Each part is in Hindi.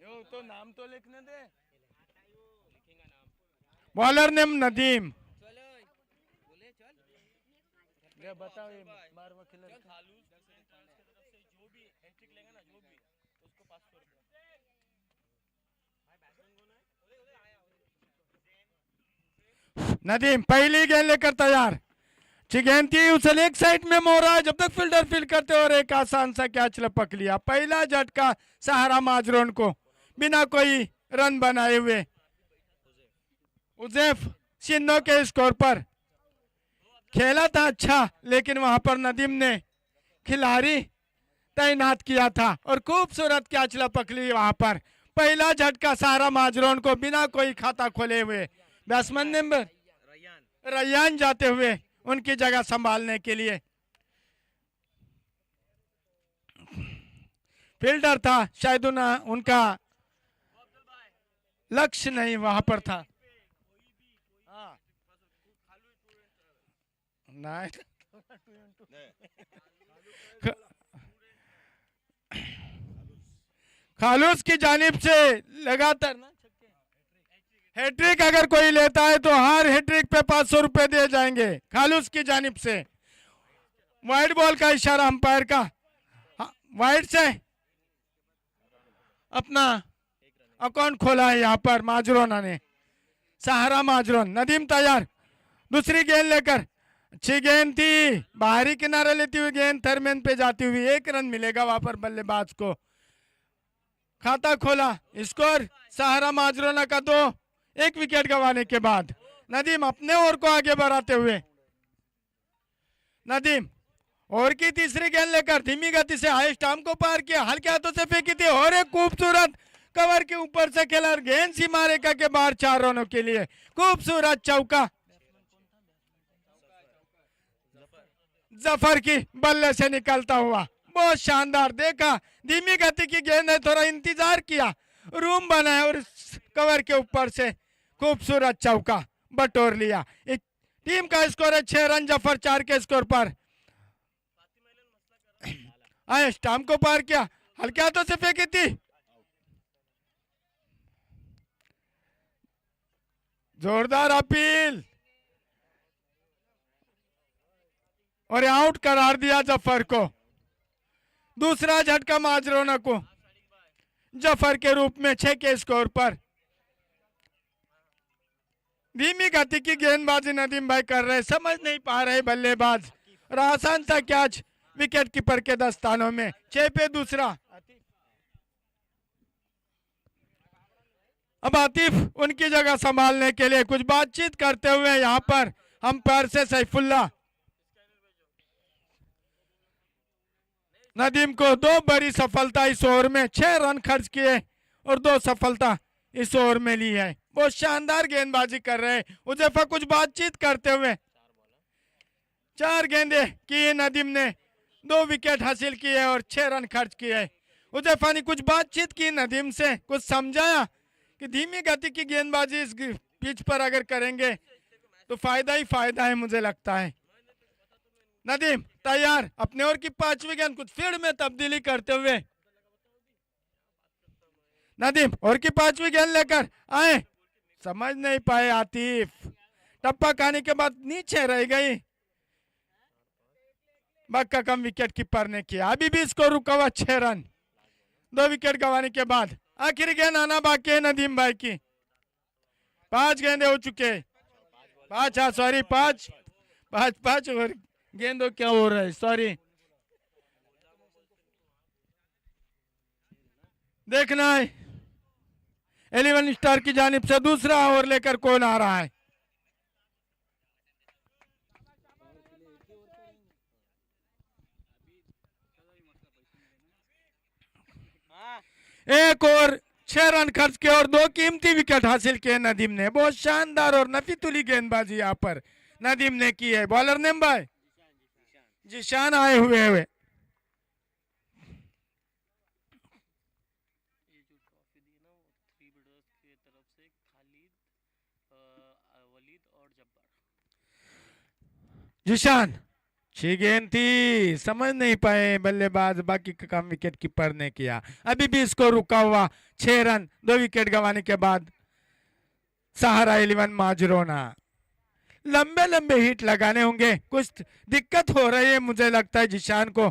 यो तो नाम तो लिखने दे। Bowler name Nadeem. ये बताओ ये बार खिला नदीम पहली गेंद लेकर तैयार। गेंद थी उसे लेग साइड में मोड़ा जब तक फील्डर फील्ड करते और एक आसान सा कैच लपक लिया। पहला झटका सहारा माजरोन को बिना कोई रन बनाए हुए। उजैफ सिन्नो के स्कोर पर खेला था अच्छा, लेकिन वहां पर नदीम ने खिलाड़ी तैनात किया था और खूबसूरत कैच लपक ली वहां पर। पहला झटका सहारा माजरोन को बिना कोई खाता खोले हुए। बैट्समैन नंबर रैयान जाते हुए उनकी जगह संभालने के लिए। फील्डर था शायद उनका लक्ष्य नहीं वहां पर था। नहीं खालूस की जानिब से लगातार हैट्रिक अगर कोई लेता है तो हर हैट्रिक पे 500 रुपए दिए जाएंगे खालूस की जानिब से। वाइड बॉल का इशारा अंपायर का। वाइड से अपना अकाउंट खोला है यहाँ पर माजरोना ने। सहारा माजरोन। नदीम तैयार दूसरी गेंद लेकर। अच्छी गेंद थी, बाहरी किनारे लेती हुई गेंद थर्मेन पे जाती हुई। एक रन मिलेगा वहां पर बल्लेबाज को। खाता खोला। स्कोर सहारा माजरोना का 2, एक विकेट गंवाने के बाद। नदीम अपने ओर को आगे बढ़ाते हुए। नदीम और की तीसरी गेंद लेकर धीमी गति से हाई स्टंप को पार किया, हल्के हाथों से फेंकी थी और एक खूबसूरत कवर के ऊपर से खेला। गेंद सीमा रेखा के बाहर 4 रनों के लिए खूबसूरत चौका जफर की बल्ले से निकलता हुआ। बहुत शानदार देखा, धीमी गति की गेंद है, थोड़ा इंतजार किया, रूम बनाया और कवर के ऊपर से खूबसूरत चौका बटोर लिया। एक टीम का स्कोर है 6 रन, जफर 4 के स्कोर पर। आए स्टंप को पार किया, हल्के हाथों से फेंकी थी, जोरदार अपील और आउट करार दिया जफर को। दूसरा झटका माजरोना को जफर के रूप में 6 के स्कोर पर। धीमी गति की गेंदबाजी नदीम भाई कर रहे, समझ नहीं पा रहे बल्लेबाज और आसान सा कैच विकेट कीपर के दस्तानों में। 6 पे दूसरा। अब आतिफ उनकी जगह संभालने के लिए कुछ बातचीत करते हुए यहाँ पर अंपायर से सैफुल्ला। नदीम को 2 बड़ी सफलता इस ओवर में, 6 रन खर्च किए और 2 सफलता इस ओवर में ली है। बहुत शानदार गेंदबाजी कर रहे हैं उजैफा। कुछ बातचीत करते हुए 4 गेंदे की नदीम ने, 2 विकेट हासिल किए और 6 रन खर्च किए। उजैफा ने कुछ बातचीत की नदीम से, कुछ समझाया कि धीमी गति की गेंदबाजी इस पिच पर अगर करेंगे तो फायदा ही फायदा है मुझे लगता है। नदीम तैयार, अपने ओर की 5वीं गेंद कुछ फील्ड में तब्दीली करते हुए। नदीम और की 5वीं गेंद लेकर आए, समझ नहीं पाए आतिफ, टप्पा खाने के बाद नीचे रह गई। बक्का कम विकेट कीपर ने किया। अभी भी स्कोर रुका हुआ 6 रन, 2 विकेट गंवाने के बाद। आखिरी गेंद आना बाकी है नदीम भाई की। 5 गेंदे हो चुके, 5, हाँ सॉरी 5 5 5 और गेंदों क्या हो रहा है, सॉरी। देखना है 11 स्टार की जानिब से दूसरा ओवर लेकर कौन आ रहा है। एक और 6 रन खर्च किए और 2 कीमती विकेट हासिल किए नदीम ने। बहुत शानदार और नफीतुली गेंदबाजी यहाँ पर नदीम ने की है। बॉलर नेम भाई जिशान आए हुए हुए। जिशान अच्छी गेंद थी, समझ नहीं पाए बल्लेबाज, बाकी का काम विकेट कीपर ने किया। अभी भी स्कोर रुका हुआ 6 रन 2 विकेट गंवाने के बाद। सहारा 11 माजरोना। लंबे लंबे हिट लगाने होंगे, कुछ दिक्कत हो रही है मुझे लगता है जिशान को,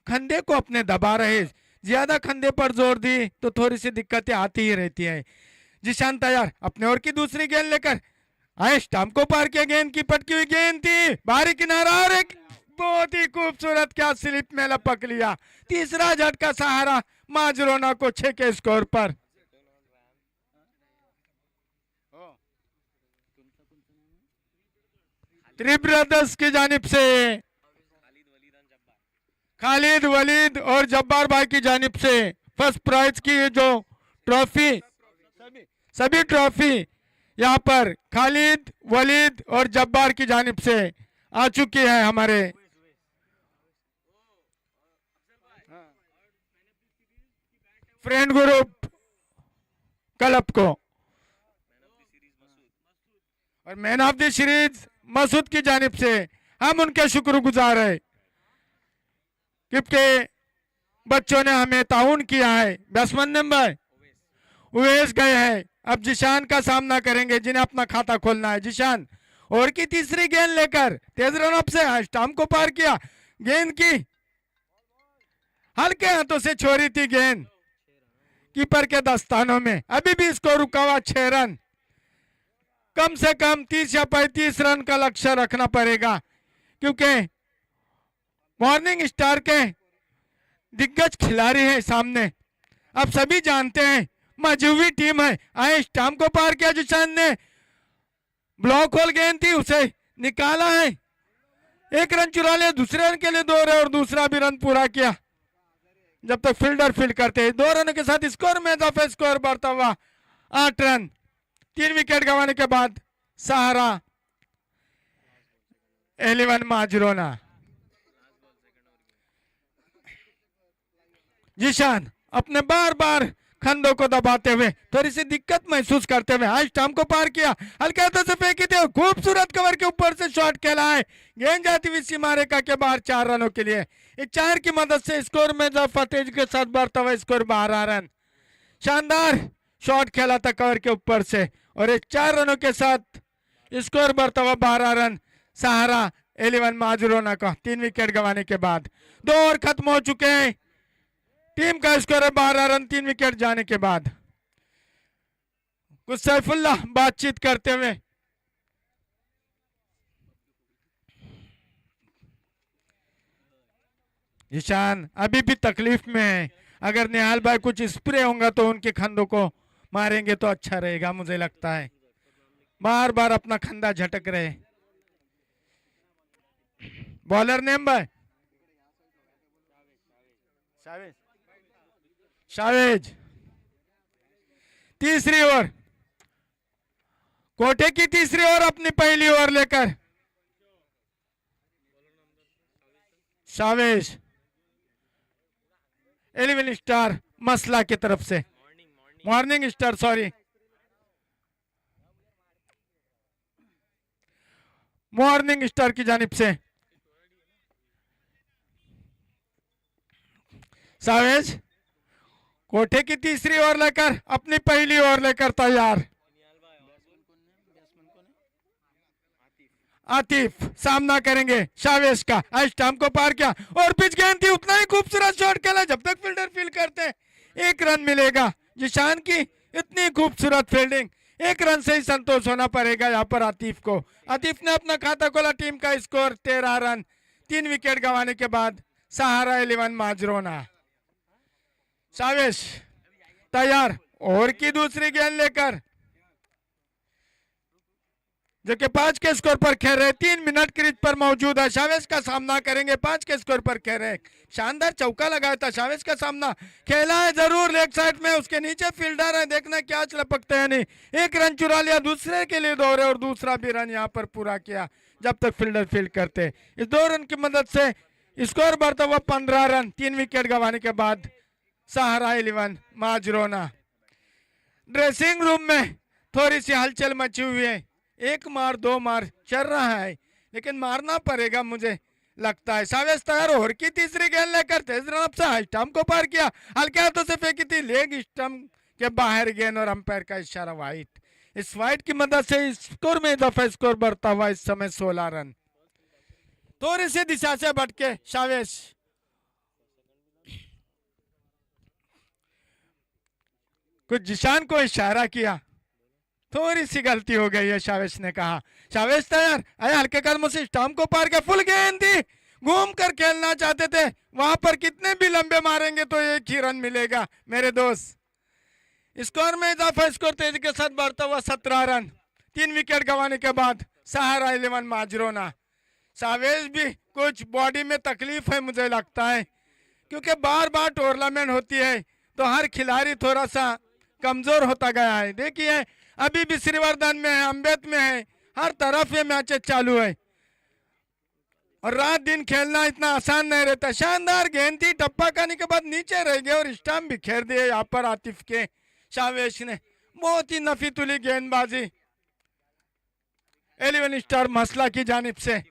खंडे को अपने दबा रहे, ज्यादा खंडे पर जोर दी तो थोड़ी सी दिक्कतें आती ही रहती है। जिशान तैयार, अपने ओर की दूसरी गेंद लेकर आए, स्टंप को पार किया, गेंद की पटकी हुई गेंद थी, बाहरी किनारा और एक बहुत ही खूबसूरत क्या स्लिप में लपक लिया। तीसरा झटका सहारा माजरोना को 6 के स्कोर पर। थ्री ब्रदर्स की जानिब से खालिद वलीद और जब्बार भाई की जानिब से फर्स्ट प्राइज की जो ट्रॉफी, सभी ट्रॉफी यहाँ पर खालिद वलीद और जब्बार की जानिब से आ चुकी है हमारे फ्रेंड ग्रुप क्लब को। और man of the series Masood की जानिब से हम उनके शुक्रगुजार है, क्योंकि बच्चों ने हमें ताउन किया है। बैट्समैन नंबर उवैस गए हैं, अब जिशान का सामना करेंगे जिन्हें अपना खाता खोलना है। जिशान और की तीसरी गेंद लेकर तेज रन अप से स्टंप को पार किया, गेंद की हल्के हाथों से छोड़ी थी गेंद कीपर के दस्तानों में। अभी भी स्कोर रुका हुआ 6 रन, कम से कम 30 या 35 रन का लक्ष्य रखना पड़ेगा, क्योंकि मॉर्निंग स्टार के दिग्गज खिलाड़ी है सामने। अब सभी जानते हैं मजबूरी टीम है। आए स्टंप को पार किया, जिशान ने ब्लॉक होल गेंद थी उसे निकाला है, 1 रन चुरा लिया, दूसरे रन के लिए 2 रन और दूसरा भी रन पूरा किया जब तक फील्डर फील्ड करते हैं। 2 रनों के साथ स्कोर में इजाफा, स्कोर बढ़ता हुआ 8 रन 3 विकेट गंवाने के बाद सहारा 11 माजरोना। जिशान अपने बार बार खंडों को दबाते हुए थोड़ी सी दिक्कत महसूस करते हुए आज स्टंप को पार किया, हल्के हाथों से फेंकी थी, खूबसूरत कवर के ऊपर से शॉट खेला है, गेंद जाती हुई सीमा रेखा के बाहर 4 रनों के लिए। इस 4 की मदद से स्कोर में इजाफा तेजी के साथ बढ़ता हुआ स्कोर 12 रन। शानदार शॉट खेला था कवर के ऊपर से और इस 4 रनों के साथ स्कोर बढ़ता हुआ 12 रन सहारा 11 माजरोना का 3 विकेट गंवाने के बाद। 2 ओवर खत्म हो चुके हैं, टीम का स्कोर है 12 रन 3 विकेट जाने के बाद। कुछ सैफुल्लाह बातचीत करते हुए जिशान अभी भी तकलीफ में है, अगर निहाल भाई कुछ स्प्रे होगा तो उनके खंडों को मारेंगे तो अच्छा रहेगा, मुझे लगता है बार बार अपना खंदा झटक रहे। बॉलर नेम भाई शावेज। तीसरी ओवर कोटे की तीसरी ओवर अपनी पहली ओवर लेकर शावेज 11 स्टार मसला की तरफ से, morning star sorry morning star की जानिब से सावेज कोठे की तीसरी ओवर लेकर अपनी पहली ओवर लेकर तैयार। आतिफ सामना करेंगे शावेज का, आज स्टंप को पार किया और पिच गेंद थी, उतना ही खूबसूरत शॉट खेला जब तक फील्डर फील्ड करते हैं 1 रन मिलेगा। जिशान की इतनी खूबसूरत फील्डिंग, 1 रन से ही संतोष होना पड़ेगा यहाँ पर आतिफ को। आतिफ ने अपना खाता खोला, टीम का स्कोर 13 रन 3 विकेट गंवाने के बाद सहारा 11 माजरोना। शावेज तैयार और की दूसरी गेंद लेकर, जो कि 5 के स्कोर पर खेल रहे, 3 मिनट क्रीज पर मौजूद है। शावेज का सामना करेंगे, 5 के स्कोर पर खेल रहे, शानदार चौका लगाया था शावेज का सामना, खेला है जरूर लेग साइड में, उसके नीचे फील्डर है, देखना क्या लपकते हैं नहीं, 1 रन चुरा लिया, दूसरे के लिए 2 और दूसरा भी रन यहाँ पर पूरा किया जब तक फील्डर फील्ड करते। इस 2 रन की मदद से स्कोर बढ़ता हुआ 15 रन 3 विकेट गंवाने के बाद सहारा 11 माजरोना। ड्रेसिंग रूम में थोड़ी सी हलचल मची हुई है, 1 मार 2 मार चल रहा है, लेकिन मारना पड़ेगा मुझे, लगता है। सावेज तैयार ओवर की तीसरी गेंद लेकर तेज रन से स्टंप को पार किया, हल्के हाथों से फेंकी थी लेग स्टंप के बाहर गेंद और अंपायर का इशारा वाइट। इस वाइट की मदद से स्कोर में इजाफा, स्कोर बढ़ता हुआ इस समय 16 रन। थोड़ी सी दिशा से भटके शावेश, कुछ जिशान को इशारा किया, थोड़ी सी गलती हो गई है शावेश ने कहा। शावेश तैयार आया, हल्के कदमों से स्टंप को पार किया, फुल गेंद थी, घूम कर खेलना चाहते थे, वहां पर कितने भी लंबे मारेंगे तो एक ही रन मिलेगा मेरे दोस्त। स्कोर में इजाफा, स्कोर तेजी के साथ बढ़ता हुआ 17 रन। 3 विकेट गंवाने के बाद सहारा 11 माजरोना। सावेज भी कुछ बॉडी में तकलीफ है मुझे लगता है, क्योंकि बार बार टूर्नामेंट होती है तो हर खिलाड़ी थोड़ा सा कमजोर होता गया है। देखिए अभी भी श्रीवर्धन में है, अम्बेद में है, हर तरफ ये मैचेस चालू है और रात दिन खेलना इतना आसान नहीं रहता। शानदार गेंद थी, टप्पा खाने के बाद नीचे रह गए और स्टंप बिखेर दिए यहाँ पर आतिफ के शावेश ने। बहुत ही नफीतुली गेंदबाजी 11 स्टार मसला की जानिब से।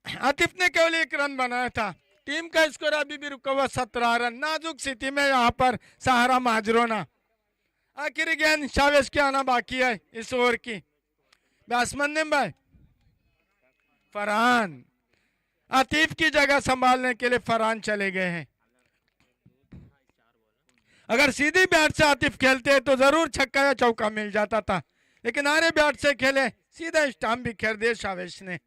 आतिफ ने केवल 1 रन बनाया था। टीम का स्कोर अभी भी रुका हुआ 17 रन। नाजुक स्थिति में यहाँ पर सहारा माजरोना। आखिरी गेंद शावेश के आना बाकी है इस ओवर की। बैट्समैन ने भाई फरहान, आतिफ की जगह संभालने के लिए फरहान चले गए हैं। अगर सीधी बैट से आतिफ खेलते तो जरूर छक्का या चौका मिल जाता था, लेकिन आरे बैट से खेले, सीधा स्टंप भी खेल दिया शावेश ने।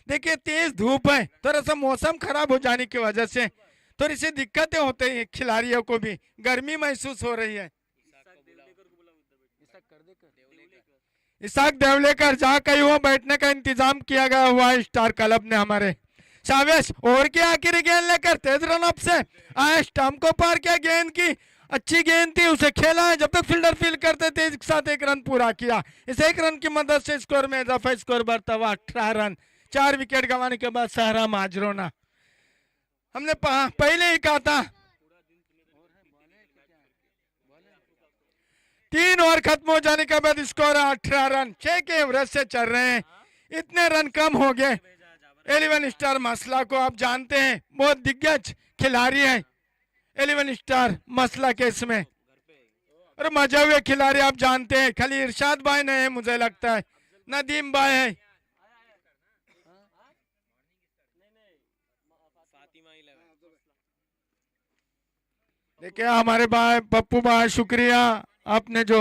देखिए तेज धूप है, थोड़ा सा मौसम खराब हो जाने की वजह से थोड़ी सी दिक्कतें होती हैं, खिलाड़ियों को भी गर्मी महसूस हो रही है। इसाक देवलेकर जहाँ कहीं वो बैठने का इंतजाम किया गया हुआ है स्टार क्लब ने हमारे। शावेश ओवर की आखिरी गेंद लेकर तेज रन अप से आया, स्टंप को पार किया, गेंद की अच्छी गेंद थी, उसे खेला है, जब तक फील्डर फील्ड करते थे एक साथ 1 रन पूरा किया। इस 1 रन की मदद से स्कोर में इजाफा, स्कोर बढ़ता हुआ 18 रन। 4 विकेट गंवाने के बाद सहारा माजरोना। हमने पहले ही कहा था 3 ओवर खत्म हो जाने के बाद स्कोर 18 रन। 6 के एवरेज से चल रहे हैं, इतने रन कम हो गए। 11 स्टार मसला को आप जानते हैं, बहुत दिग्गज खिलाड़ी है 11 स्टार मसला के इसमें, और मजे हुए खिलाड़ी आप जानते हैं, खाली इरशाद भाई नहीं है मुझे लगता है, नदीम भाई है। देखिए हमारे भाई पप्पू भाई, शुक्रिया आपने जो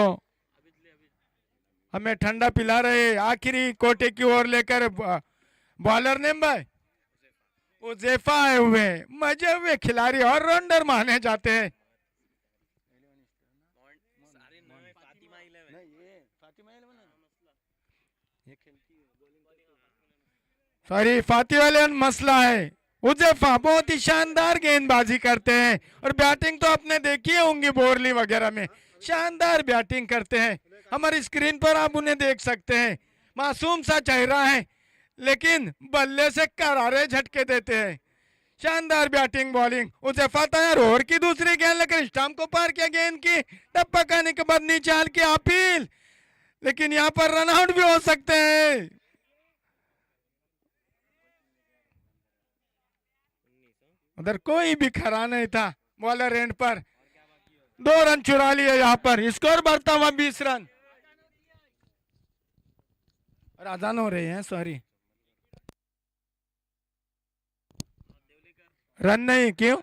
हमें ठंडा पिला रहे। आखिरी कोटे की ओर लेकर बॉलर ने भाई उजेफा आए हुए, मजे हुए खिलाड़ी और रनर माने जाते हैं। सॉरी फातिमा मसला है। उजेफा बहुत ही शानदार गेंदबाजी करते हैं और बैटिंग तो आपने देखी होंगी बोरली वगैरह में, शानदार बैटिंग करते हैं। हमारी स्क्रीन पर आप उन्हें देख सकते हैं, मासूम सा चेहरा है लेकिन बल्ले से करारे झटके देते हैं। शानदार बैटिंग बॉलिंग। उजेफा तैयार, ओवर की दूसरी गेंद लेकर स्टंप को पार किया, गेंद की टप्पा खाने के बाद नीचे हल्की अपील, लेकिन यहाँ पर रन आउट भी हो सकते हैं। उधर कोई भी खड़ा नहीं था, बॉलर एंड पर 2 रन चुरा लिए। यहाँ पर स्कोर बढ़ता हुआ 20 रन। और आजान हो रहे हैं, सॉरी रन नहीं, क्यों?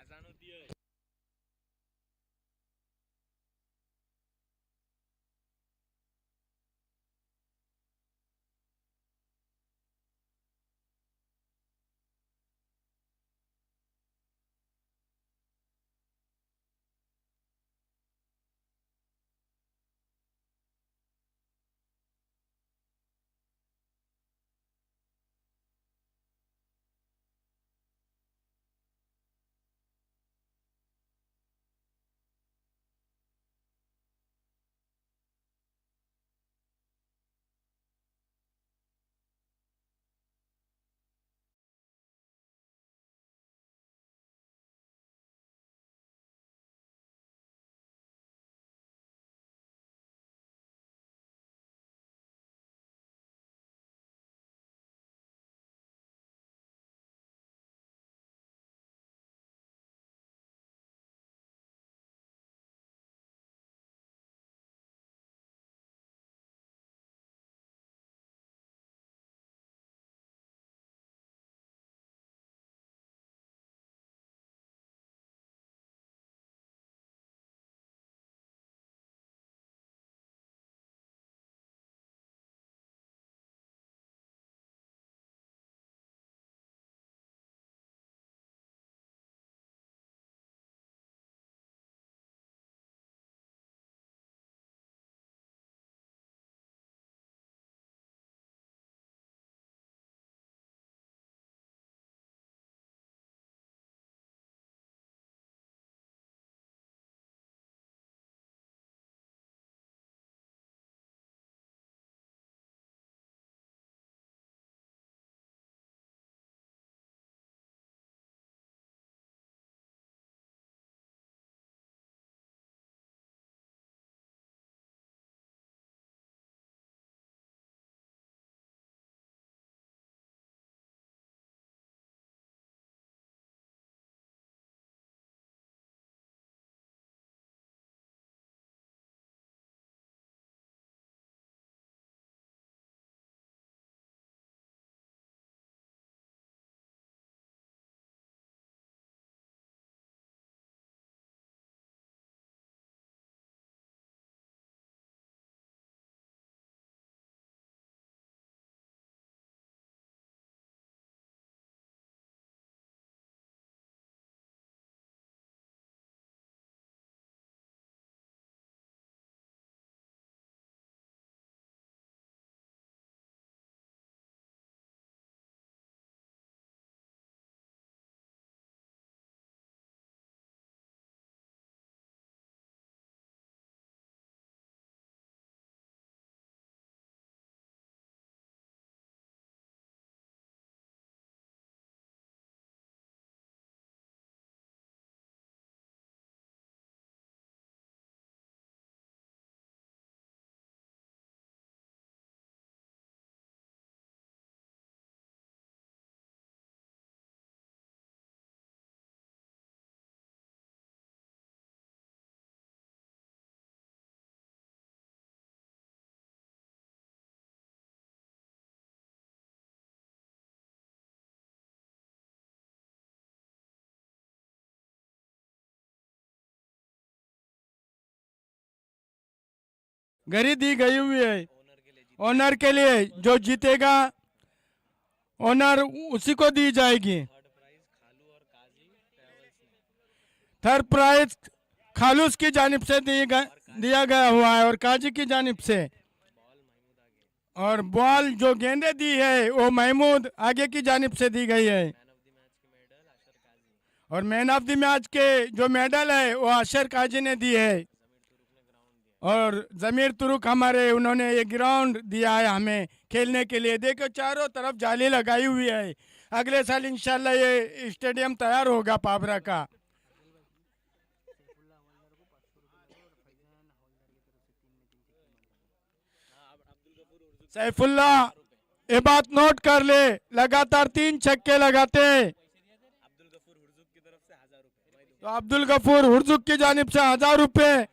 घड़ी दी गई हुई है ओनर के लिए, जो जीतेगा ओनर उसी को दी जाएगी। थर्ड प्राइज खालूस की जानिब से दिया गया हुआ है और काजी की जानिब से, और बॉल जो गेंदे दी है वो महमूद आगे की जानिब से दी गई है, और मैन ऑफ द मैच के जो मेडल है वो अशर काजी ने दी है, और जमीर तुरुक हमारे उन्होंने ये ग्राउंड दिया है हमें खेलने के लिए। देखो चारों तरफ जाली लगाई हुई है, अगले साल इंशाल्लाह ये स्टेडियम तैयार होगा पाबरा का। सैफुल्ला ये बात नोट कर ले, लगातार 3 छक्के लगाते हैं तो अब्दुल गफूर हुर्जुक की जानिब से 1000 रुपए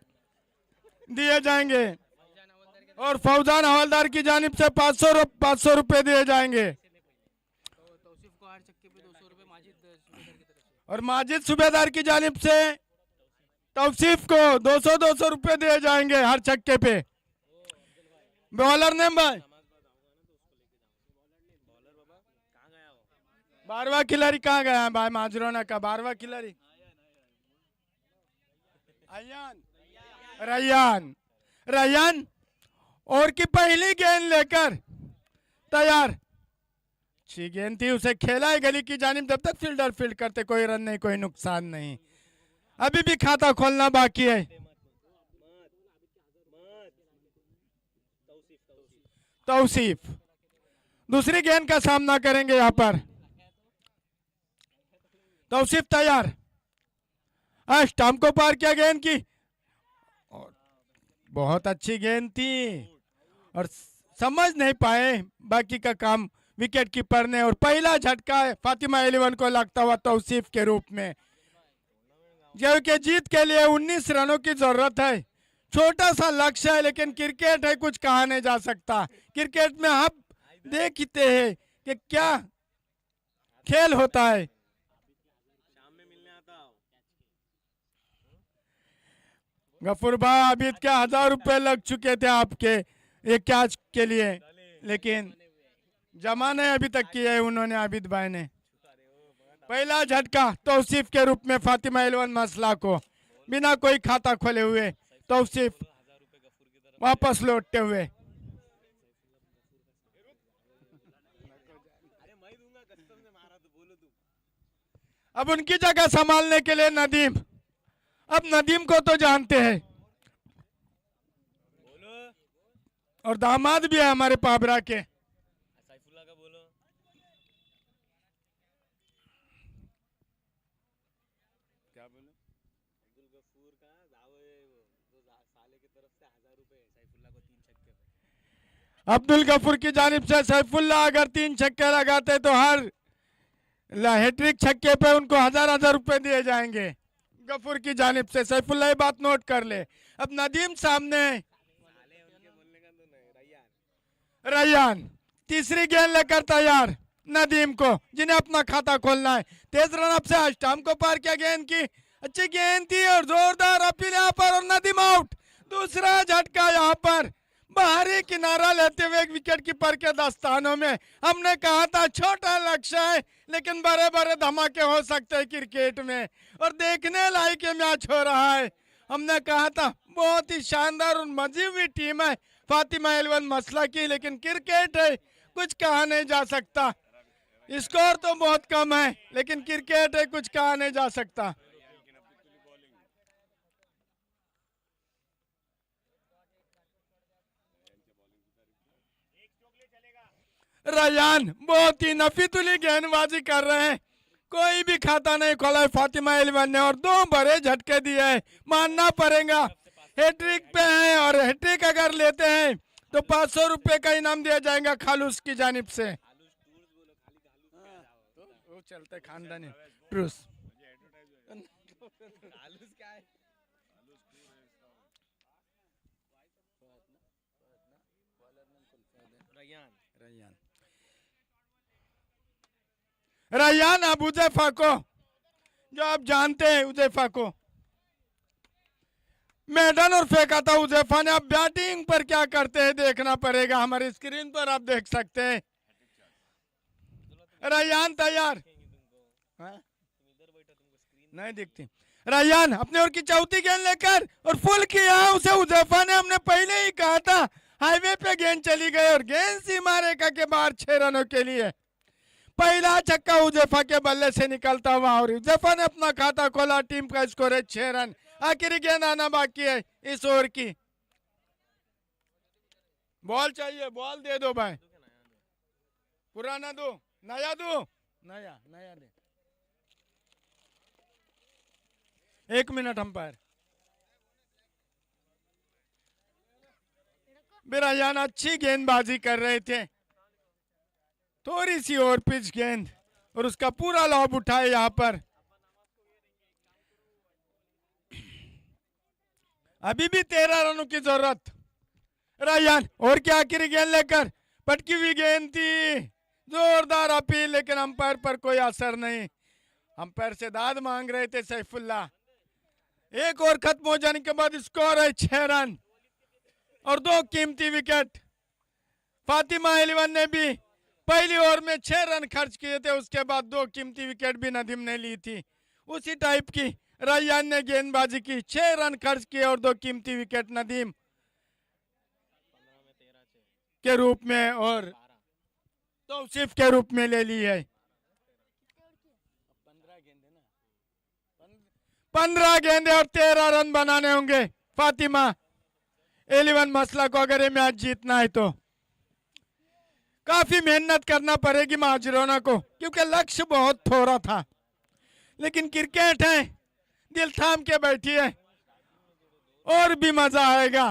दिए जाएंगे, और फौजान हवलदार की जानिब से 500 रुपए दिए जाएंगे, और माजिद सूबेदार की जानिब से तौसीफ को 200 रुपए दिए जाएंगे हर छक्के पे। बॉलर ने भाई 12वां खिलाड़ी कहाँ गया है भाई? माजरोना का 12वां खिलाड़ी रैयान। रैयान और की पहली गेंद लेकर तैयार, अच्छी गेंद थी, उसे खेला है गली की जानिब, जब तक फील्डर फील्ड करते कोई रन नहीं कोई नुकसान नहीं। अभी भी खाता खोलना बाकी है। तौसीफ दूसरी गेंद का सामना करेंगे यहाँ पर। तौसीफ तैयार, स्टंप को पार किया गेंद की, और बहुत अच्छी गेंद थी और समझ नहीं पाए बाकी का काम विकेट कीपर ने, और पहला झटका है फातिमा 11 को लगता हुआ तौसीफ के रूप में, क्योंकि जीत के लिए 19 रनों की जरूरत है। छोटा सा लक्ष्य है लेकिन क्रिकेट है, कुछ कहा नहीं जा सकता। क्रिकेट में हम देखते हैं कि क्या खेल होता है। गफूर भाई आबिद के 1000 रुपए लग चुके थे आपके एक कैच के लिए, लेकिन जमा नहीं अभी तक किया है उन्होंने आबिद भाई ने। पहला झटका तौसीफ के रूप में फातिमा 11 मसला को बिना कोई खाता खोले हुए तौसीफ वापस लौटते हुए। अब उनकी जगह संभालने के लिए नदीम, अब नदीम को तो जानते हैं और दामाद भी है हमारे पाबरा के। अब्दुल गफूर की जानिब से सैफुल्ला अगर 3 छक्के लगाते तो हर हैट्रिक छक्के पे उनको 1000 रुपए दिए जाएंगे गफूर की जानिब से। सैफुल्ला ये बात नोट कर ले। अब नदीम सामने, रैयान तीसरी गेंद लेकर तैयार नदीम को, जिन्हें अपना खाता खोलना है। तेज रन अप से स्टंप को पार किया गेंद की, अच्छी गेंद थी और जोरदार अपील यहाँ पर, और नदीम आउट। दूसरा झटका यहाँ पर बाहरी किनारा लेते हुए विकेट कीपर के दस्तानों में। हमने कहा था छोटा लक्ष्य है लेकिन बड़े बड़े धमाके हो सकते हैं क्रिकेट में, और देखने लायक मैच हो रहा है। हमने कहा था बहुत ही शानदार और मजी हुई टीम है फातिमा 11 मसला की, लेकिन क्रिकेट है कुछ कहा नहीं जा सकता। स्कोर तो बहुत कम है लेकिन क्रिकेट है कुछ कहा नहीं जा सकता। रैयान बहुत ही नफीतुली गेंदबाजी कर रहे हैं, कोई भी खाता नहीं खोला है फातिमा 11 ने, और 2 बड़े झटके दिए हैं। मानना पड़ेगा हैट्रिक पे है, और हैट्रिक अगर लेते हैं तो 500 रुपए का इनाम दिया जाएगा खालूस की जानिब से। वो चलते खानदानी ट्रूस। रैयान अब उजैफा को, जो आप जानते हैं उजैफा को, मैदान और फेंका था उजैफा ने। अब बैटिंग पर क्या करते हैं देखना पड़ेगा। हमारी स्क्रीन पर आप देख सकते हैं। रैयान तैयार, हाँ? नहीं दिखती। रैयान अपने ओर की चौथी गेंद लेकर और फुल किया उसे उजैफा ने। हमने पहले ही कहा था हाईवे पे गेंद चली गई और गेंद सीमा रेखा के बाहर 6 रनों के लिए। पहला छक्का उजैफा के बल्ले से निकलता हुआ और उजैफा ने अपना खाता खोला। टीम का स्कोर है 6 रन। आखिरी गेंद आना बाकी है इस ओवर की। बॉल चाहिए, बॉल दे दो भाई। पुराना दो, नया दो, नया नया दे। 1 मिनट अंपायर। बिरायान अच्छी गेंदबाजी कर रहे थे। थोड़ी सी और पिच गेंद और उसका पूरा लॉब उठाए यहां पर। अभी भी 13 रनों की जरूरत। रैयान और क्या आखिरी गेंद लेकर पटकी हुई गेंद थी। जोरदार अपील लेकिन अंपायर पर कोई असर नहीं। अंपायर से दाद मांग रहे थे सैफुल्ला। एक और खत्म हो जाने के बाद स्कोर है 6 रन और 2 कीमती विकेट। फातिमा 11 ने भी पहली ओवर में 6 रन खर्च किए थे। उसके बाद 2 कीमती विकेट भी नदीम ने ली थी। उसी टाइप की रैयान ने गेंदबाजी की। 6 रन खर्च किए और 2 कीमती विकेट नदीम के रूप में और तौसीफ के रूप में ले ली है। 15 गेंदे और 13 रन बनाने होंगे फातिमा 11 मसला को अगर ये मैच जीतना है तो। काफी मेहनत करना पड़ेगी माजरोना को क्योंकि लक्ष्य बहुत थोड़ा था। लेकिन क्रिकेट है, दिल थाम के बैठी है और भी मजा आएगा।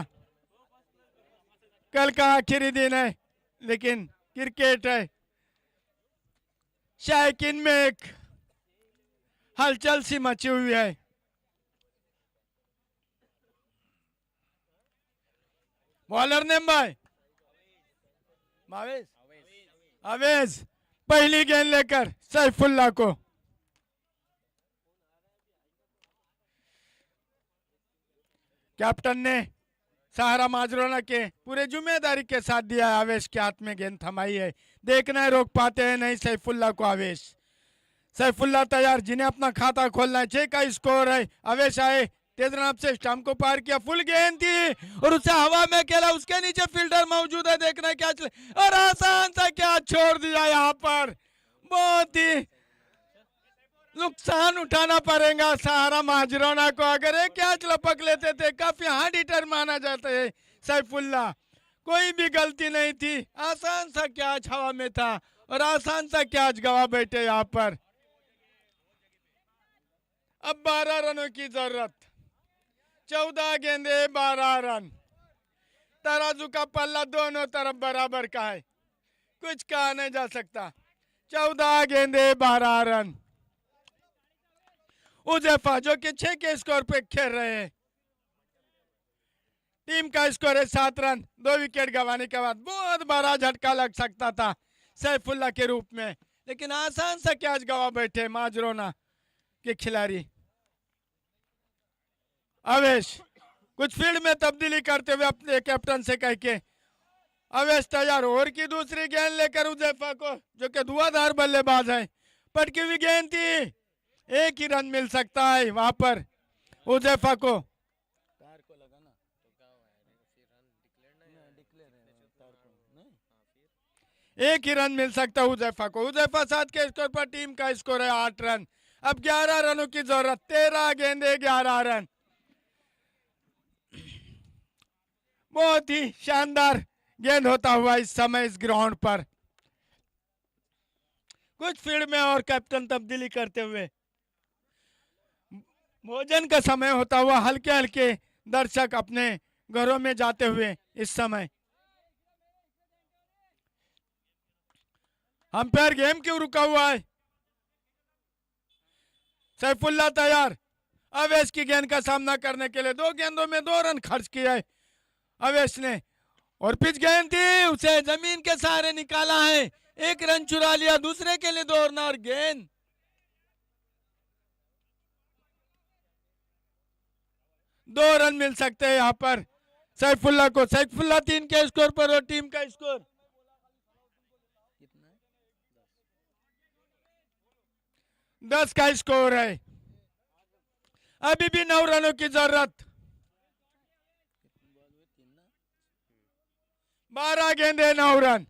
कल का आखिरी दिन है लेकिन क्रिकेट है। शायकीन में एक हलचल सी मची हुई है। बॉलर ने भाई मावेज अवेज पहली गेंद लेकर सैफुल्ला को। कैप्टन ने सहारा माजरोना के पूरे जिम्मेदारी के साथ दिया है। आवेश के हाथ में गेंद थमाई है। देखना है रोक पाते हैं नहीं सैफुल्ला को। आवेश सैफुल्ला तैयार, जिन्हें अपना खाता खोलना है। 6 का स्कोर है। आवेश आए, तेज रफ्तार से स्टंप को पार किया। फुल गेंद थी और उसे हवा में खेला। उसके नीचे फील्डर मौजूद है। देखना है क्या चले और आसान सा क्या छोड़ दिया। यहाँ पर बहुत ही नुकसान उठाना पड़ेगा सहारा माजरोना को। अगर एक कैच लपक लेते थे काफी हार्ड हिटर माना जाता है सैफुल्ला। कोई भी गलती नहीं थी। आसान सा कैच हवा में था और आसान सा कैच गवा बैठे यहाँ पर। अब 12 रनों की जरूरत। 14 गेंदे 12 रन। तराजू का पल्ला दोनों तरफ बराबर का है, कुछ कहा नहीं जा सकता। 14 गेंदे 12 रन। उजैफा जो कि 6 के स्कोर पे खेल रहे हैं। टीम का स्कोर है 7 रन। 2 विकेट गंवाने के बाद बहुत बड़ा झटका लग सकता था सैफुल्ला के रूप में, लेकिन आसान सा कैच गवा बैठे माजरोना के खिलाड़ी। अवेश कुछ फील्ड में तब्दीली करते हुए अपने कैप्टन से कह के अवेश तैयार। ओवर की दूसरी गेंद लेकर उजैफा को, जो कि धुआंधार बल्लेबाज है। पटकी हुई गेंद थी। 1 ही रन मिल सकता है वहां पर उजैफा को। 1 ही रन मिल सकता है उजैफा को। उजैफा 7 के स्कोर पर टीम का स्कोर है 8 रन। अब 11 रनों की जरूरत। 13 गेंदे 11 रन। बहुत ही शानदार गेंद होता हुआ इस समय इस ग्राउंड पर। कुछ फील्ड में और कैप्टन तब्दीली करते हुए भोजन का समय होता हुआ हल्के हल्के दर्शक अपने घरों में जाते हुए इस समय। अंपायर गेम क्यों रुका हुआ है? सैफुल्ला तैयार। अवेश की गेंद का सामना करने के लिए 2 गेंदों में 2 रन खर्च किया है अवेश ने। और पिच गेंद थी, उसे जमीन के सहारे निकाला है। 1 रन चुरा लिया। दूसरे के लिए दौड़ना और गेंद 2 रन मिल सकते हैं यहाँ पर सैफुल्ला को। सैफुल्ला 3 के स्कोर पर और टीम का स्कोर कितना है? 10 का स्कोर है। अभी भी 9 रनों की जरूरत। कितनी बॉल हुई? 3 ना? 12 गेंदे 9 रन।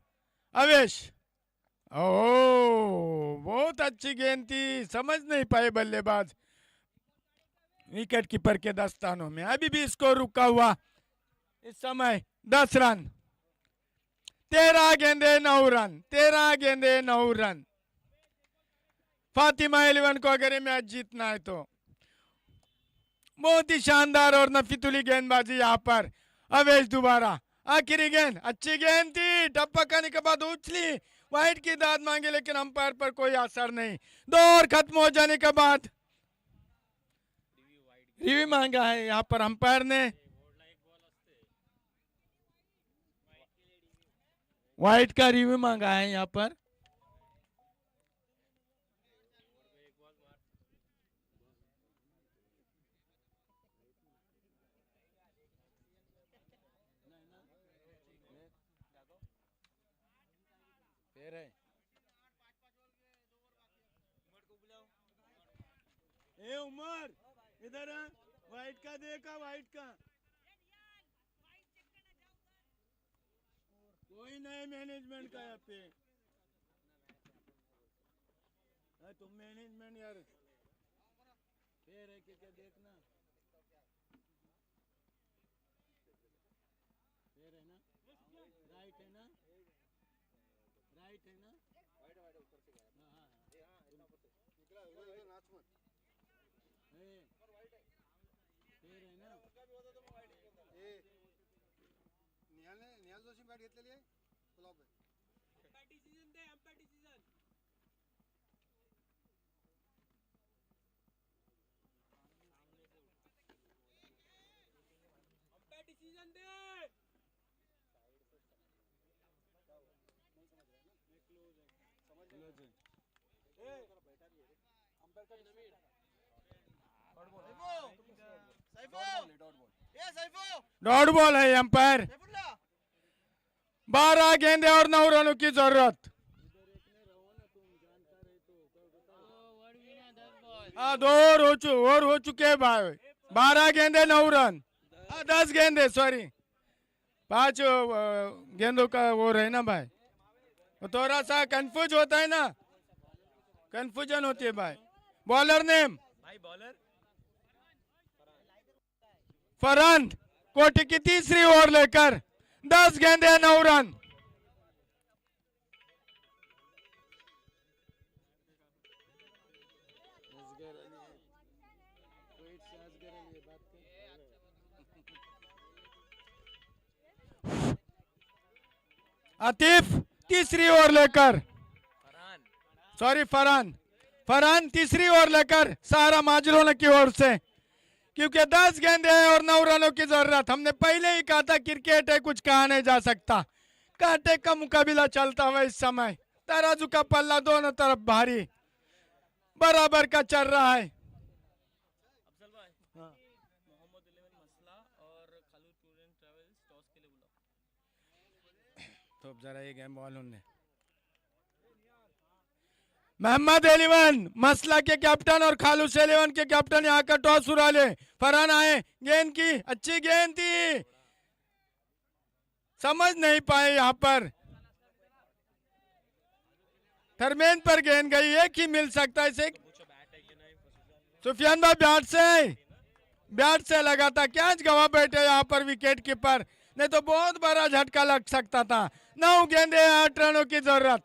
अवेश, ओह बहुत अच्छी गेंद थी, समझ नहीं पाए बल्लेबाज विकेट कीपर के दस्तानों में। अभी भी स्कोर रुका हुआ इस समय 10 रन। 13 गेंदे 9 रन। 13 गेंदे 9 रन। फातिमा 11 को अगर ये मैच जीतना है तो बहुत ही शानदार और नफीतुली गेंदबाजी यहाँ पर। अवेश दोबारा, आखिरी गेंद, अच्छी गेंद थी, टप्पा खाने के बाद उछली, वाइड की दाद मांगी लेकिन अंपायर पर कोई असर नहीं। 2 ओवर खत्म हो जाने के बाद रिव्यू मांगा है यहाँ पर अंपायर ने। वाइड का रिव्यू मांगा है यहाँ पर। फेर है। ए उमर इधर आ, वाइड का देखा, वाइड का कोई नहीं मैनेजमेंट का यहाँ पे। तुम मैनेजमेंट यार, फेर है कि क्या देखना, फेर है ना, राइट है ना, राइट है ना, फेर है ना। निहाल जोशी बॅट घेतलेली आहे फ्लॉप आहे. डिसिजन दे, अंपायर डिसिजन. अंपायर डिसिजन दे. डॉट बॉल है अंपायर। 12 गेंदे और 9 रनों की जरूरत। हाँ 2 ओवर हो चुके भाई। 12 गेंदे 9 रन। 10 गेंदे, सॉरी 5 गेंदों का वो है ना भाई, वो थोड़ा सा कंफ्यूज होता है ना, कंफ्यूजन होती है भाई। बॉलर नेम भाई बॉलर फरहान, कोटी की तीसरी ओवर लेकर 10 गेंदे 9 रन। आतिफ तीसरी ओवर लेकर, सॉरी फरहान तीसरी ओवर लेकर सारा माजरों की ओर से, क्योंकि 10 गेंदे और 9 रनों की जरूरत। हमने पहले ही कहा था क्रिकेट है, कुछ कहा नहीं जा सकता। कांटे का मुकाबला चलता हुआ इस समय, तराजू का पल्ला दोनों तरफ भारी बराबर का चल रहा है। अफजल भाई, मोहम्मद 11 मसला और खालू टूर एंड ट्रैवल्स टॉस के लिए बुलाओ। तो जरा ये गेम बॉल उन्हें मोहम्मद 11 मसला के कैप्टन और खालूस 11 के कैप्टन यहाँ का टॉस उड़ा ले। फरहान आए, गेंद की अच्छी गेंद थी, समझ नहीं पाए यहाँ पर, थरमेन पर गेंद गई, एक ही मिल सकता है इसे। सुफियान भाई बैट से लगा था, कैच गवा बैठे यहाँ पर विकेट कीपर, नहीं तो बहुत बड़ा झटका लग सकता था। 9 गेंदे 8 रनों की जरूरत।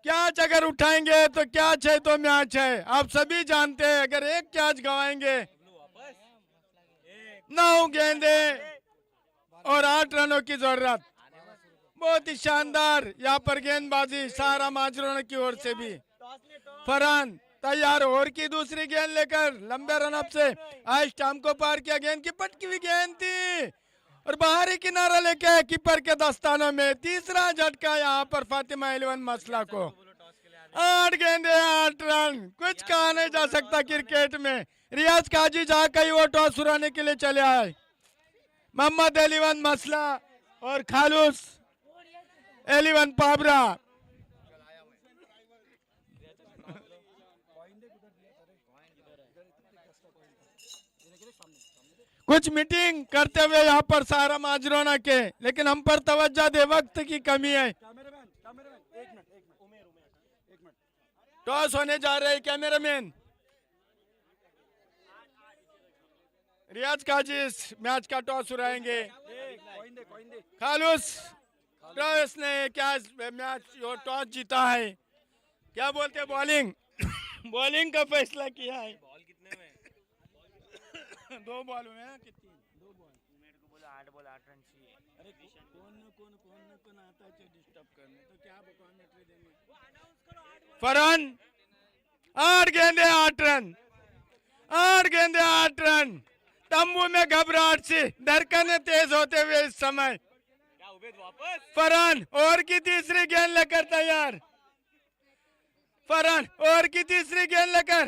कैच अगर उठाएंगे तो कैच है तो मैच है, आप सभी जानते हैं। अगर एक कैच गवाएंगे 9 गेंदे और 8 रनों की जरूरत। बहुत ही शानदार यहाँ पर गेंदबाजी सारा माजरों की ओर से भी। फरहान तैयार, ओवर की दूसरी गेंद लेकर लंबे रनअप से आज स्टंप को पार किया, गेंद की पटकी हुई गेंद थी और बाहरी किनारा लेके कीपर के दस्तानों में। तीसरा झटका यहाँ पर फातिमा 11 मसला को। 8 गेंदे 8 रन, कुछ कहा नहीं जा सकता क्रिकेट में। रियाज काजी जहाँ कहीं वो टॉस उड़ाने के लिए चले आए। मोहम्मद एलिवन मसला और खालूस एलिवन पाबरा। कुछ मीटिंग करते हुए यहाँ पर सारा माजरोना के, लेकिन हम पर तवज्जो दे, वक्त की कमी है। टॉस होने जा रहे हैं कैमरामैन। रियाज काजी इस मैच का टॉस उड़ाएंगे। खालूस ट्रेविस ने क्या मैच जो टॉस जीता है, क्या बोलते बॉलिंग बॉलिंग का फैसला किया है। बॉल कितने में? 2 बॉल हुए हैं कि 3? 2 बॉल। मेरे को बोला 8 बॉल 8 रन चाहिए। अरे कौन आता है डिस्टर्ब करने, तो क्या कमेंट्री देंगे। फरहान 8 गेंदे 8 रन, 8 गेंदे 8 रन। तंबू में घबराहट सी, धड़कनें तेज होते हुए इस समय क्या उबेद वापस? फरहान और की तीसरी गेंद लेकर तैयार। फरहान और की तीसरी गेंद लेकर,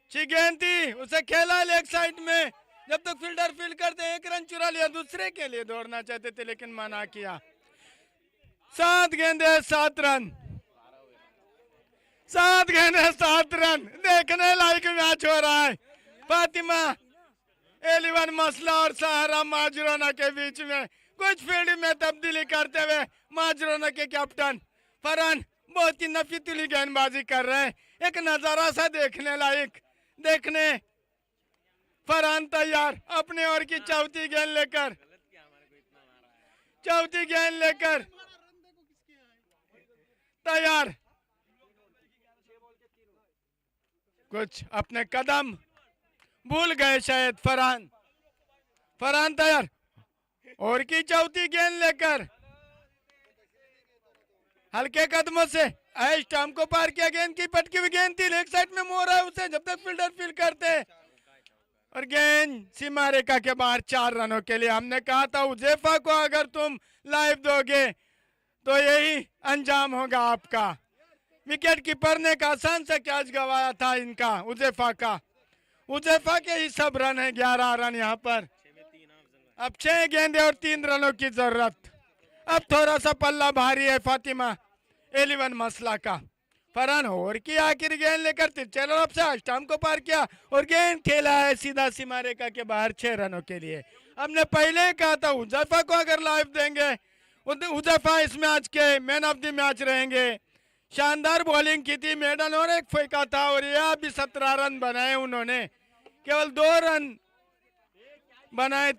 अच्छी गेंद थी, उसे खेला लेग साइड में। जब तक फील्डर फील्ड करते 1 रन चुरा लिया, दूसरे के लिए दौड़ना चाहते थे लेकिन मना किया। 7 गेंदे 7 रन, 7 गेंदे 7 रन। देखने लायक मैच हो रहा है। फातिमा एलिवन मसला और सहारा माजरोना के बीच में कुछ फील्ड में तब्दीली करते हुए माजरोना के कैप्टन फरहान बहुत ही नफीतुली गेंदबाजी कर रहे हैं। एक नजारा सा देखने लायक। देखने फरहान तैयार अपने ओर की चौथी गेंद लेकर, चौथी गेंद लेकर तैयार। कुछ अपने कदम भूल गए शायद फरहान। फरहान तैयार और की चौथी गेंद लेकर हल्के कदमों से स्टंप को पार किया। गेंद की पटकी हुई गेंद थी, लेग साइड में मोड़ है उसे जब तक फील्डर फील्ड करते और गेंद सीमा रेखा के बाहर 4 रनों के लिए। हमने कहा था उजेफा को अगर तुम लाइव दोगे तो यही अंजाम होगा आपका। विकेट कीपर ने आसान से कैच गवाया था इनका उजेफा का। उजेफा के ही सब रन है, 11 रन यहाँ पर। अब 6 गेंदे और 3 रनों की जरूरत। अब थोड़ा सा पल्ला भारी है फातिमा एलिवन मसला का। फरहान और की आखिरी गेंद लेकर तिरछे रन से स्टंप को पार किया और गेंद खेला है सीधा सीमा रेखा के बाहर 6 रनों के लिए। हमने पहले ही कहा था उजेफा को अगर लाइव देंगे, उजेफा इस मैच के मैन ऑफ द मैच रहेंगे। शानदार बॉलिंग की थी, मेडन और एक फेंका था और यह भी 17 रन बनाए उन्होंने, केवल 2 रन बनाए थे।